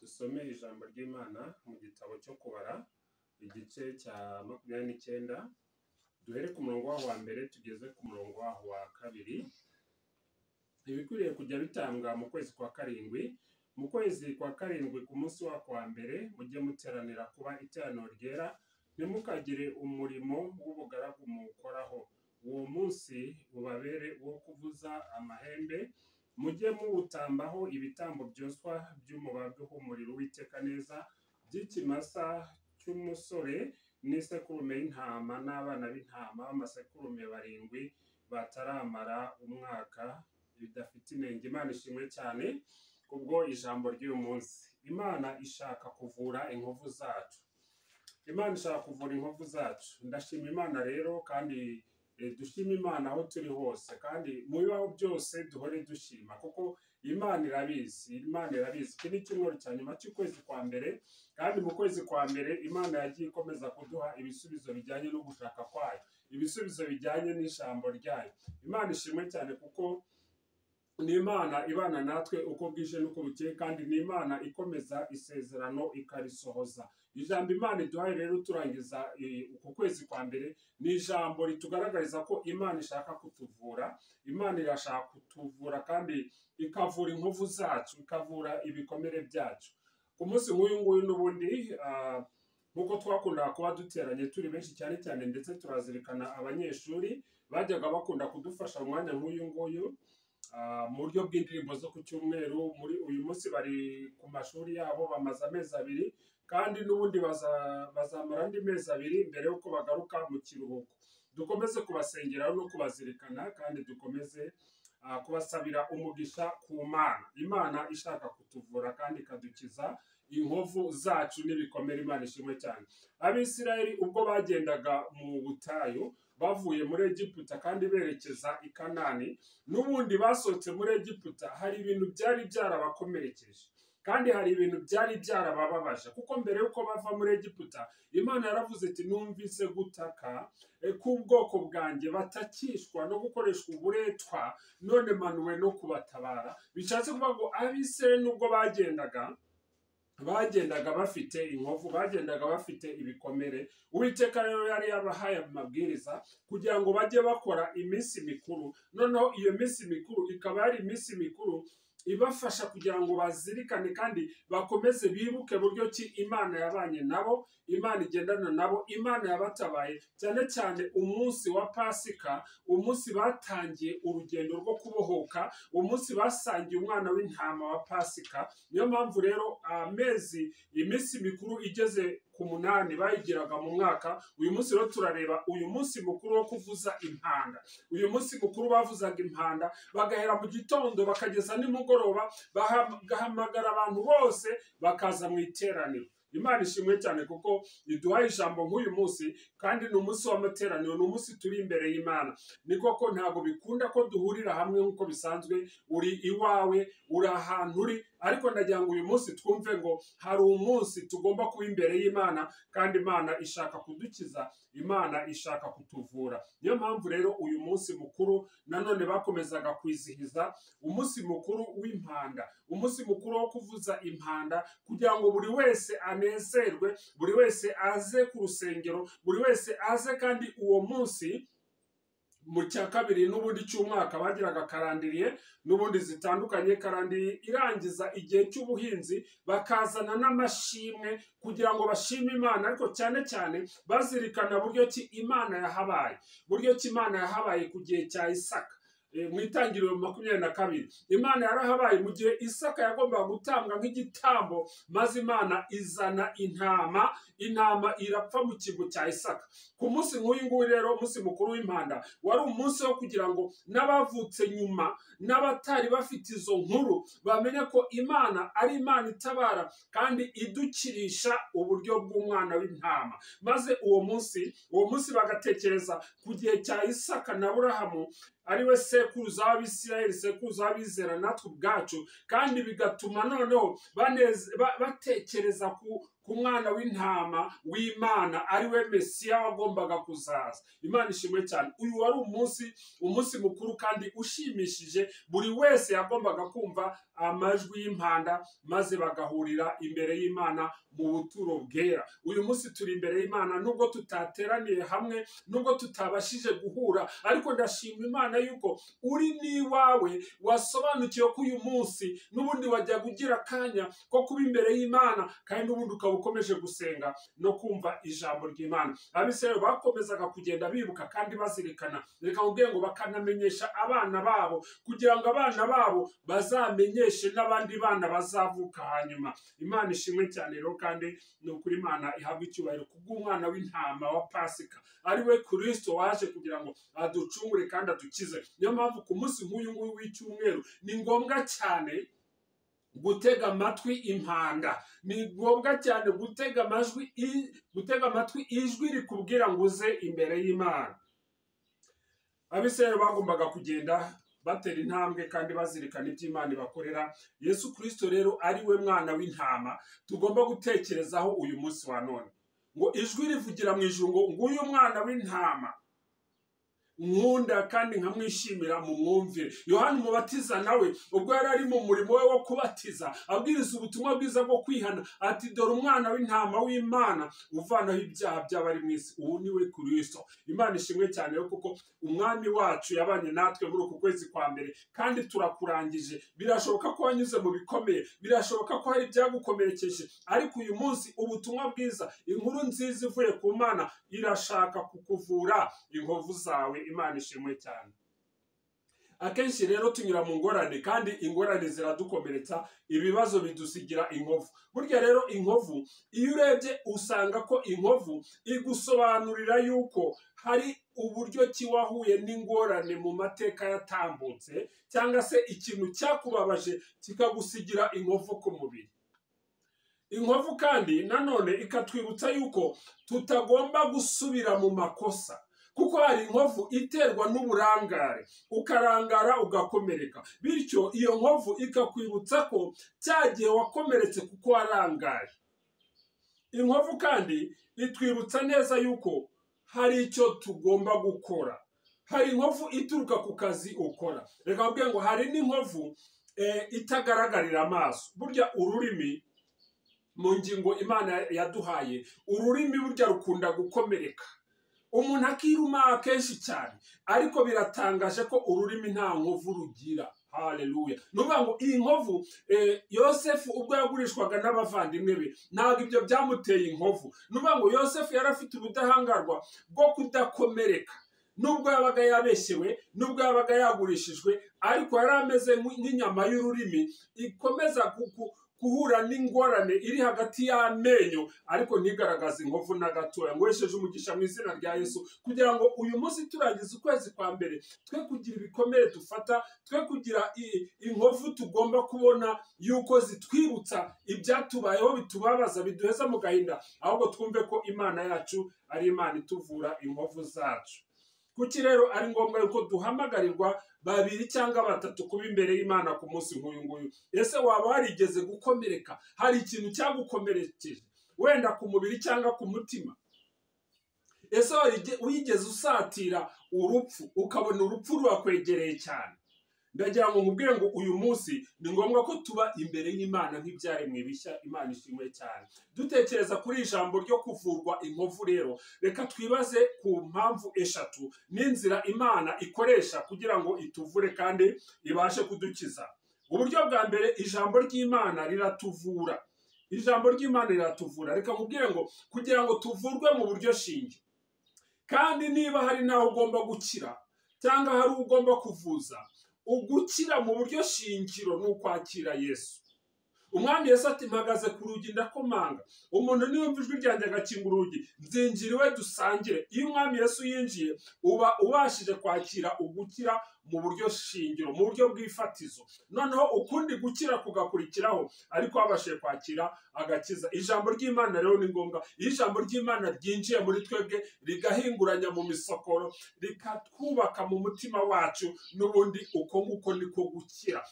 Dusome ijambo ry'Imana mu gitabo cyo kubara igice cya 29 duhere ku murongo wa mbere tugeze ku murongo wa kabiri. Ibikwiriye kujya bitambwa mu kwezi kwa karindwi. Mu kwezi kwa karindwi ku munsi wa kwa mbere mujye muteranira kuba iteraniro ryera, ntimukagire umurimo w'ubugaragu mukoraho. Uwo munsi ubabere wo kuvuza amahembe, mujye muwutambaho ibitambo byoswa by'umubabwe w'umuriro w'iteka neza, by'ikimasa cy'umusore n'isekurume y'intama n'abana b'intama b'amasekurume 7 bataramara umwaka bidafite inenge. Imana ishimwe cyane kubwo ijambo ry'uyu munsi. Imana ishaka kuvura inkovu zacu. Imana ishaka kuvura inkovu zacu. Ndashima Imana rero kandi dushima Imana aho turi hose, kandi mu bibaho byose duhore dushima kuko Imana irabizi. Imana irabizi. Iki ni icyumweru cya nyuma cy'ukwezi kwa mbere, kandi mu kwezi kwa mbere Imana yagiye ikomeza kuduha ibisubizo bijyanye no gushaka kwayo, ibisubizo bijyanye n'ijambo ryayo. Imana ishimwe cyane kuko ni Imana ibana natwe uko bwije n'uko bukeye, kandi ni Imana ikomeza isezerano ikarisohoza. Ijambo Imana iduhaye rero turangiza uku kwezi kwa mbere ni ijambo ritugaragariza ko Imana ishaka kutuvura. Imana irashaka kutuvura kandi ikavura inkovu zacu, ikavura ibikomere byacu. Ku munsi nk'uyu nguyu n'ubundi nkuko twakundaga kuba duteranye turi benshi cyane cyane, ndetse turazirikana abanyeshuri bajyaga bakunda kudufasha mu mwanya nk'uyu nguyu mu buryo bw'indirimbo zo ku cyumweru. Muri uyu munsi bari ku mashuri yabo, bamaze amezi 2, kandi n'ubundi bazamara andi mezi 2 mbere yuko bagaruka mu kiruhuko. Dukomeze kubasengera no kubazirikana, kandi dukomeze kubasabira umugisha ku Mana. Imana ishaka kutuvura kandi ikadukiza inkovu zacu n'ibikomere. Imana ishimwe cyane. Abisirayeli ubwo bagendaga mu butayu bavuye muri Egiputa kandi berekeza i Kanani, n'ubundi basohotse muri Egiputa hari ibintu byari byarabakomerekeje, kandi hari ibintu byari byarabababaje, kuko mbere yuko bava muri Egiputa Imana yaravuze iti numvise gutaka k'ubwoko bwanjye batakishwa no gukoreshwa uburetwa, none manuwe no kubatabara. Bishatse kuvuga ngo Abisirayeli nubwo bagendaga bafite inkovu, bagendaga bafite ibikomere, Uwiteka rero yari yabahaye amabwiriza kugira ngo bajye bakora iminsi mikuru. Noneho iyo minsi mikuru ikaba ari iminsi mikuru ibafasha kugira ngo bazirikane kandi bakomeze bibuke buryo ki Imana yabanye nabo, Imana igendana nabo, Imana yabatabaye, cyane cyane umunsi wa Pasika, umunsi batangiye urugendo rwo kubohoka, umunsi basangiye umwana w'intama wa Pasika. Niyo mpamvu rero iminsi mikuru igeze ku 8 bayigiraga mu mwaka. Uyu munsi rero turareba uyu munsi mukuru wo kuvuza impanda. Uyu munsi mukuru bavuzaga impanda, bagahera mu gitondo bakageza nimugoroba, bagahamagara abantu bose bakaza mu iteraniro. Imana ishimwe cyane kuko iduhaye ijambo nk'uyu munsi, kandi ni umunsi w'amateraniro, ni umunsi turi imbere y'Imana. Ni koko ntabwo bikunda ko duhurira hamwe nk'uko bisanzwe, uri iwawe, uri ahantu uri, ariko ndagira ngo uyu munsi twumve ngo hari umunsi tugomba kuba imbere y'Imana, kandi Imana ishaka kudukiza, Imana ishaka kutuvura. Niyo mpamvu rero uyu munsi mukuru nanone bakomezaga kwizihiza umunsi mukuru w'impanda, umunsi mukuru wo kuvuza impanda, kugira ngo buri wese anezerwe, buri wese aze ku rusengero, buri wese aze. Kandi uwo munsi mu cya kabiri n'ubundi cy'umwaka bagiraga karandiriye n'ubundi zitandukanye, karandiriye irangiza igihe cy'ubuhinzi, bakazana n'amashimwe kugira ngo bashime Imana, ariko cyane cyane bazirikana buryo ki Imana yahabaye, buryo ki Imana yahabaye ku gihe cya Isaka. Mu itangiriro 22 Imana yarahabaye mu gihe Isaka yagombaga gutambwa nk'igitambo, maze Imana izana intama irapfa mu kigo cya Isaka. Ku munsi nk'uyu nguyu rero, umunsi mukuru w'impanda, wari umunsi wo kugira ngo n'abavutse nyuma n'abatari bafite izo nkuru bamenye ko Imana ari Imana itabara kandi idukirisha uburyo bw'umwana w'intama. Maze uwo munsi bagatekereza ku gihe cya Isaka na Aburahamu, ariwe sekuruza w'Abisirayeli, sekuruza w'abizera natwe ubwacu, kandi bigatuma noneho batekereza ku mwana w'intama w'Imana ari we Mesiya wagombaga kuzaza. Imana ishimwe cyane. Uyu wari umunsi mukuru kandi ushimishije, buri wese yagombaga kumva amajwi y'impanda maze bagahurira imbere y'Imana mu buturo bwera. Uyu munsi turi imbere y'Imana nubwo tutateraniye hamwe, nubwo tutabashije guhura, ariko ndashima Imana yuko uri n'iwawe wasobanukiwe ko uyu munsi n'ubundi wajya kugira akanya ko kuba imbere y'Imana, kandi n'ubundi ukaba ukomeje gusenga no kumva ijambo ry'Imana. Abisirayeli bakomezaga kugenda bibuka kandi bazirikana, reka nkubwire ngo bakanamenyesha abana babo, kugira ngo abana babo bazamenyeshe n'abandi bana bazavuka hanyuma. Imana ishimwe cyane rero, kandi ni ukuri Imana ihabwa icyubahiro kubw'umwana w'intama wa Pasika, ari we Kristo waje kugira ngo aducungure kandi adukize. Niyo mpamvu ku munsi nk'uyu nguyu w'icyumweru ni ngombwa cyane gutega amatwi impanda, ni ngombwa cyane gutega amatwi ijwi rikubwira ngo uze imbere y'Imana. Abisirayeli bagombaga kugenda batera intambwe kandi bazirikana iby'Imana ibakorera. Yesu Kristo rero ari we mwana w'intama tugomba gutekerezaho uyu munsi wa none, ngo ijwi rivugira mu ijuru ngo nguyu mwana w'intama nkunda kandi nkamwishimira mu mwumvire. Yohana Umubatiza nawe ubwo yari ari mu murimo we wo kubatiza abwiriza ubutumwa bwiza bwo kwihana, ati dore umwana w'intama w'Imana uvanaho ibyaha by'abari mu isi. Ubu ni we Kristo. Imana ishimwe cyane rero, kuko umwami wacu yabanye natwe muri uku kwezi kwa mbere, kandi turakurangije. Birashoboka ko wanyuze mu bikomeye, birashoboka ko hari ibyagukomerekeje, ariko uyu munsi ubutumwa bwiza, inkuru nziza ivuye ku Mana irashaka kukuvura inkovu zawe. Imana ishimwe cyane. Akenshi rero tunyura mu ngorane, kandi ingorane ziradukomeretsa, ibibazo bidusigira inkovu. Burya rero inkovu, iyo urebye usanga ko inkovu igusobanurira yuko hari uburyo ki wahuye n'ingorane mu mateka yatambutse, cyangwa se ikintu cyakubabaje kikagusigira inkovu ku mubiri. Inkovu kandi nanone ikatwibutsa yuko tutagomba gusubira mu makosa, kuko hari inkovu iterwa n'uburangare, ukarangara ugakomereka, bityo iyo nkovu ikakwibutsa ko cyagiye wakomeretse kuko warangaye. Inkovu kandi itwibutsa neza yuko hari icyo tugomba gukora. Hari inkovu ituruka ku kazi ukora. Reka mbabwire ngo hari n'inkovu itagaragarira amaso. Burya ururimi, mu ngingo Imana yaduhaye, ururimi burya rukunda gukomereka. Umuntu akiruma kenshi cyane, ariko biratangaje ko ururimi nta nkovu rugira. Haleluya. Nuvuga ngo iyi nkovu, Yosefu ubwo yagurishwaga n'abavandimwe be, ntabwo ibyo byamuteye inkovu. Nuvuga ngo Yosefu yari afite ubudahangarwa bwo kudakomereka, nubwo yabaga yabeshyewe, nubwo yabaga yagurishijwe, ariko yari ameze nk'inyama y'ururimi ikomeza guhura n'ingorane iri hagati y'amenyo, ariko ntigaragaze inkovu na gatoya. Ngwesheje umugisha mu izina rya Yesu, kugira ngo uyu munsi turangiza ukwezi kwa mbere twe kugira ibikomere dufata, twe kugira inkovu tugomba kubona yuko zitwibutsa ibyatubayeho bitubabaza, biduheza mu gahinda, ahubwo twumve ko Imana yacu ari Imana ituvura inkovu zacu. Kuki rero ari ngombwa yuko duhamagarirwa babiri cyangwa batatu kuba imbere y'Imana ku munsi nk'uyu nguyu? Ese waba warigeze gukomereka? Hari ikintu cyagukomerekeje, wenda ku mubiri cyangwa ku mutima? Ese wigeze usatira urupfu, ukabona urupfu rurakwegereye cyane? Ndagira ngo nkubwire ngo uyu munsi ni ngombwa ko tuba imbere y'Imana nk'ibyaremwe bishya. Imana ishimwe cyane. Dutekereza kuri ijambo ryo kuvurwa inkovu rero, reka twibaze ku mpamvu eshatu n'inzira Imana ikoresha kugira ngo ituvure kandi ibashe kudukiza. Uburyo bwa mbere, ijambo ry'Imana riratuvura. Ijambo ry'Imana riratuvura. Reka nkubwire ngo kugira ngo tuvurwe mu buryo shingiro, kandi niba hari naho ugomba gukira cyangwa hari ugomba kuvuza, ugukira mu buryo shingiro ni ukwakira Yesu. Umwami Yesu ati mpagaze ku rugi ndakomanga, umuntu niyumva ijwi ryanjye agakinga urugi, nzinjira iwe dusangire. Iyo Umwami Yesu yinjiye, uba ubashije kwakira ugukira mu buryo shingiro, mu buryo bw'ifatizo. Noneho ukundi gukira kugakurikiraho, ariko babashije kwakira agakiza. Ijambo ry'Imana rero ni ngombwa. Iyo ijambo ry'Imana ryinjiye muri twebwe rigahinguranya mu misokoro, rikatwubaka mu mutima wacu, n'ubundi uko nguko niko gukira.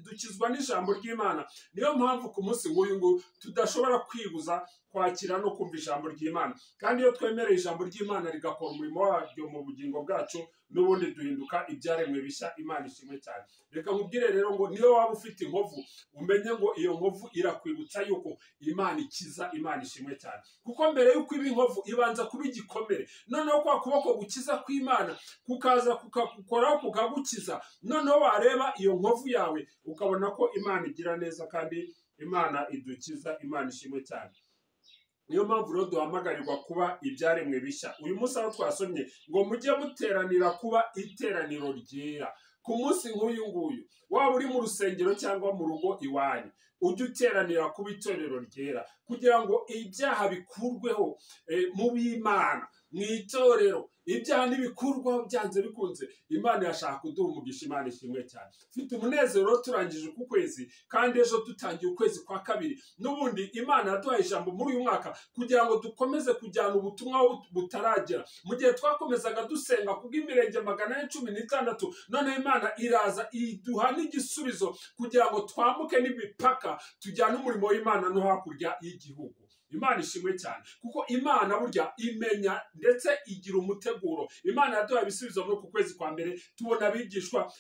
Dukizwa n'ijambo ry'Imana. Niyo mpamvu ku munsi nk'uyu nguyu tudashobora kwibuza kwakira no kumva ijambo ry'Imana. Kandi iyo twemereye ijambo ry'Imana rigakora umurimo waryo mu bugingo bwacu, n'ubundi duhinduka ibyaremwe bishya. Imana ishimwe cyane. Reka nkubwire rero ngo niyo waba ufite inkovu, umenye ngo iyo nkovu irakwibutsa yuko Imana ikiza. Imana ishimwe cyane. Kuko mbere yuko iba inkovu ibanza kuba igikomere. Noneho kwa kuboko gukiza kw'Imana kukaza kukagukoraho kukagukiza. Noneho wareba iyo nkovu yawe ukabona ko Imana igira neza kandi Imana idukiza. Imana ishimwe cyane. Niyo mpamvu rero duhamagarirwa kuba ibyaremwe bishya. Uyu munsi aho twasomye ngo mujye muteranira kuba iteraniro ryera. Ku munsi nk'uyu nguyu, waba uri mu rusengero cyangwa mu rugo iwanyu, ujye uteranira kuba itorero ryera, kugira ngo ibyaha bikurweho mu b'Imana, mu itorero. Ibyaha ntibikurwaho byanze bikunze. Imana yashaka kuduha umugisha. Imana ishimwe cyane. Mfite umunezero turangije uku kwezi, kandi ejo dutangiye ukwezi kwa kabiri. N'ubundi Imana yaduhaye ijambo muri uyu mwaka kugira ngo dukomeze kujyana ubutumwa butaragera. Mu gihe twakomezaga dusenga kubw'imirenge 416, none Imana iraza iduha n'igisubizo kugira ngo twambuke n'imipaka tujyane umurimo w'Imana no hakurya y'igihugu. Imana ishimwe cyane. Kuko Imana burya imenya ndetse igira umuteguro. Imana yaduhaye ibisubizo muri uku kwezi kwa mbere, tubona abigishwa.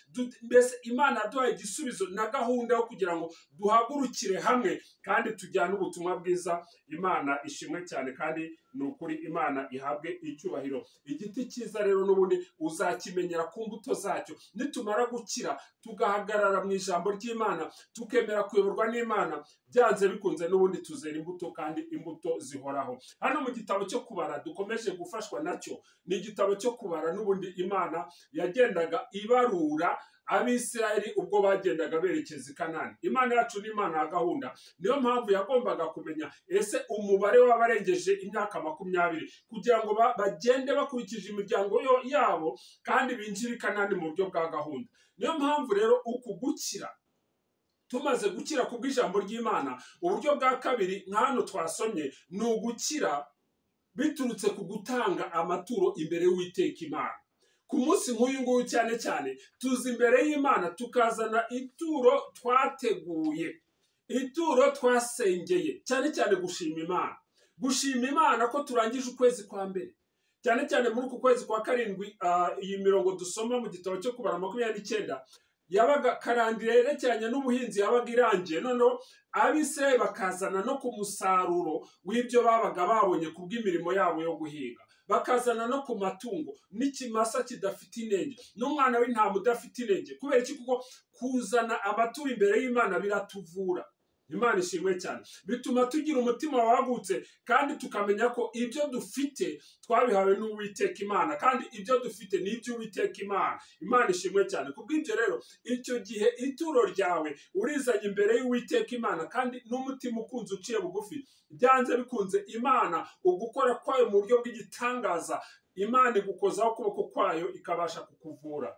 Mbese Imana yaduhaye igisubizo na gahunda yo kugira ngo duhagurukire hamwe kandi tujyane ubutumwa bwiza. Imana ishimwe cyane kandi ni ukuri Imana ihabwe icyubahiro. Igiti cyiza rero n'ubundi uzakimenyera ku mbuto zacyo. Nitumara gukira tugahagarara mu ijambo ry'Imana, tukemera kuyoborwa n'Imana, byanze bikunze n'ubundi tuzera imbuto, kandi imbuto zihoraho. Hano mu gitabo cyo kubara dukomeje gufashwa nacyo, ni igitabo cyo kubara. N'ubundi Imana yagendaga ibarura Abisirayeli ubwo bagendaga berekeza i Kanani. Imana yacu ni Imana ya gahunda. Niyo mpamvu yagombaga kumenya ese umubare w'abarengeje imyaka 20 kugira ngo bagende bakurikije imiryango yabo, kandi binjire i Kanani mu buryo bwa gahunda. Niyo mpamvu rero uku gukira, tumaze gukira kubw'ijambo ry'Imana, uburyo bwa kabiri nk'hano twasomye ni ugukira biturutse ku gutanga amaturo imbere y'Uwiteka Imana. Ku munsi nk'uyu nguyu cyane cyane tuza imbere y'Imana tukazana ituro twateguye, ituro twasengeye, cyane cyane gushima Imana. Gushima Imana ko turangije ukwezi kwa mbere, cyane cyane muri uku kwezi kwa karindwi. Iyi mirongo dusoma mu gitabo cyo kubara 29 yabaga karandira yerekeranye n'ubuhinzi yabaga irangiye. Noneho Abisirayeli bakazana no ku musaruro w'ibyo babaga babonye kubw'imirimo yabo yo guhinga, bakazana no ku matungo, n'ikimasa kidafite inenge, n'umwana w'intama udafite inenge. Kubera iki? Kuko kuzana amaturo imbere y'Imana biratuvura. Imana ishimwe cyane. Bituma tugira umutima wagutse, kandi tukamenya ko ibyo dufite twabihawe n'Uwiteka Imana, kandi ibyo dufite ni iby'Uwiteka Imana. Imana ishimwe cyane. Kubw'ibyo rero icyo gihe ituro ryawe urizanye imbere y'Uwiteka Imana, kandi n'umutima ukunze uciye bugufi, byanze bikunze Imana ugukora kwayo mu buryo bw'igitangaza, Imana igukozaho ukuboko kwayo ikabasha kukuvura.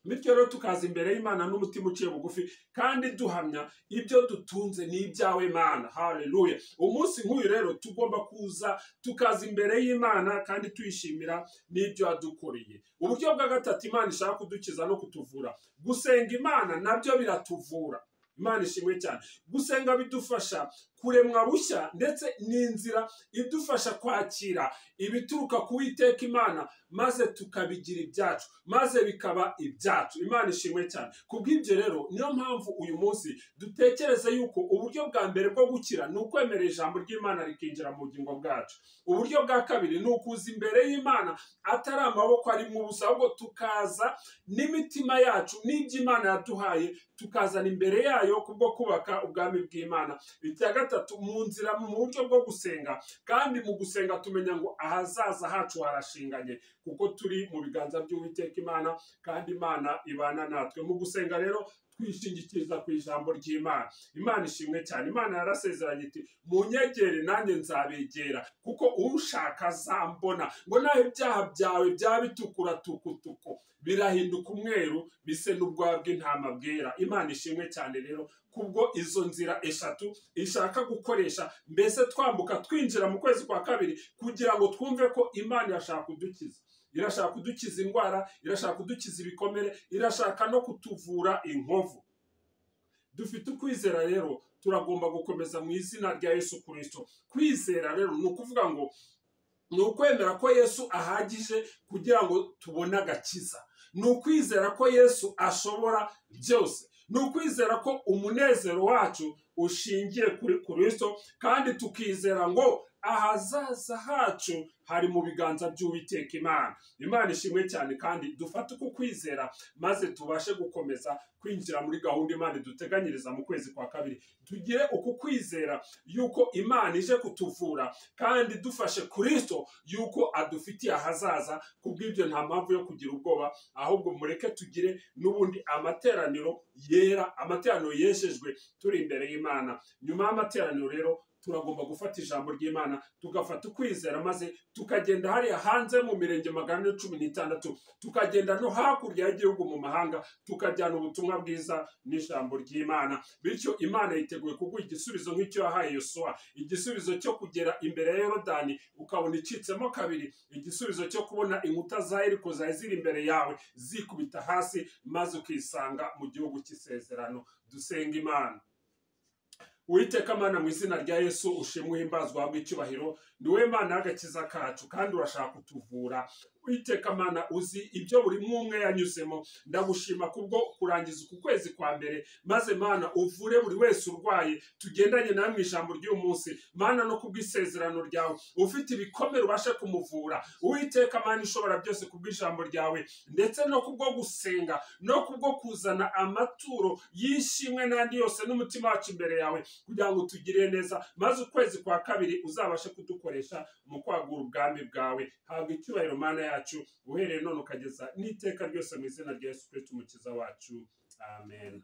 Bityo rero tukaza imbere y'Imana n'umutima uciye bugufi, kandi duhamya ibyo dutunze ni ibyawe Mana. Haleluya. Umunsi nk'uyu rero tugomba kuza tukaza imbere y'Imana kandi tuyishimira n'ibyo yadukoreye. Uburyo bwa gatatu Imana ishaka kudukiza no kutuvura, gusenga Imana nabyo biratuvura. Imana ishimwe cyane. Gusenga bidufasha kuremwa bushya, ndetse n'inzira idufasha kwakira ibituruka ku Uwiteka Imana, maze tukabigira ibyacu, maze bikaba ibyacu. Imana ishimwe cyane. Kubw'ibyo rero niyo mpamvu uyu munsi dutekereza yuko uburyo bwa mbere bwo gukira ni ukwemerera ijambo ry'Imana rikinjira mu bugingo bwacu. Uburyo bwa kabiri ni ukuza imbere y'Imana atari amaboko ari mu busa, ahubwo tukaza n'imitima yacu n'iby'Imana yaduhaye, tukazana imbere yayo kubwo kubaka ubwami bw'Imana. Icya gatatu, mu nzira mu buryo bwo gusenga, kandi mu gusenga tumenya ngo ahazaza hacu harashinganye, kuko turi mu biganza by'Uwiteka Imana, kandi Imana ibana natwe. Mu gusenga rero twishingikiriza ku ijambo ry'Imana. Imana ishimwe cyane. Imana yarasezeranye iti munyegere nanjye nzabegera, kuko ushaka azambona, ngo naho ibyaha byawe byaba bitukura tukutuku birahinduka umweru bise n'ubwoya bw'intama bwera. Imana ishimwe cyane rero kubwo izo nzira eshatu ishaka gukoresha, mbese twambuka twinjira mu kwezi kwa kabiri, kugira ngo twumve ko Imana irashaka kudukiza. Irashaka kudukiza indwara, irashaka kudukiza ibikomere, irashaka no kutuvura inkovu. Dufite ukwizera rero, turagomba gukomeza mu izina rya Yesu Kristo. Kwizera rero ni ukuvuga ngo ni ukwemera ko Yesu ahagije kugira ngo tubone agakiza. Ni ukwizera ko Yesu ashobora byose. Ni ukwizera ko umunezero wacu ushingiye kuri Kristo, kandi tukizera ngo ahazaza hacu hari mu biganza by'Uwiteka Imana. Imana ishimwe cyane, kandi dufate uko kwizera maze tubashe gukomeza kwinjira muri gahunda Imana duteganyiriza mu kwezi kwa kabiri. Tugire uko kwizera yuko Imana ije kutuvura, kandi dufashe Kristo yuko adufitiye ahazaza. Kubw'ibyo nta mpamvu yo kugira ubwoba, ahubwo mureke tugire n'ubundi amateraniro yera, amateraniro yeshejwe turi imbere y'Imana. Nyuma y'amateraniro rero turagomba gufata ijambo ry'Imana, tugafata ukwizera, maze tukagenda hariya hanze mu mirenge 416, tukagenda no hakurya y'igihugu mu mahanga, tukajyana ubutumwa bwiza n'ijambo ry'Imana. Bityo Imana yiteguye kuguha igisubizo nk'icyo yahaye Yosuwa, igisubizo cyo kugera imbere ya Yorodani ukabona icitsemo kabiri, igisubizo cyo kubona inkuta za Yeriko zari ziri imbere yawe zikubita hasi, maze ukisanga mu gihugu cy'isezerano. Dusenga Imana. Uwiteka Mana, mu izina rya Yesu ushimwe uhimbazwa habwe icyubahiro. Ni wowe Mana y'agakiza kacu, kandi urashaka kutuvura. Uwiteka Mana, uzi ibyo buri umwe yanyuzemo. Ndagushima kubwo kurangiza uku kwezi kwa mbere, maze Mana uvure buri wese urwaye, tugendanye nawe mu ijambo ry'uyu munsi. Mana, no kubw'isezerano ryawe, ufite ibikomere ubashe kumuvura. Uwiteka Mana ishobora byose, kubw'ijambo ryawe, ndetse no kubwo gusenga, no kubwo kuzana amaturo yishimwe n'andi yose n'umutima wacu imbere yawe, kugira ngo tugire neza, maze ukwezi kwa kabiri uzabashe kudukoresha mu kwagura ubwami bwawe. Habwa icyubahiro Mana yacu, uhereye none ukageza n'iteka ryose, mu izina rya Yesu Kristo umukiza wacu. Amen.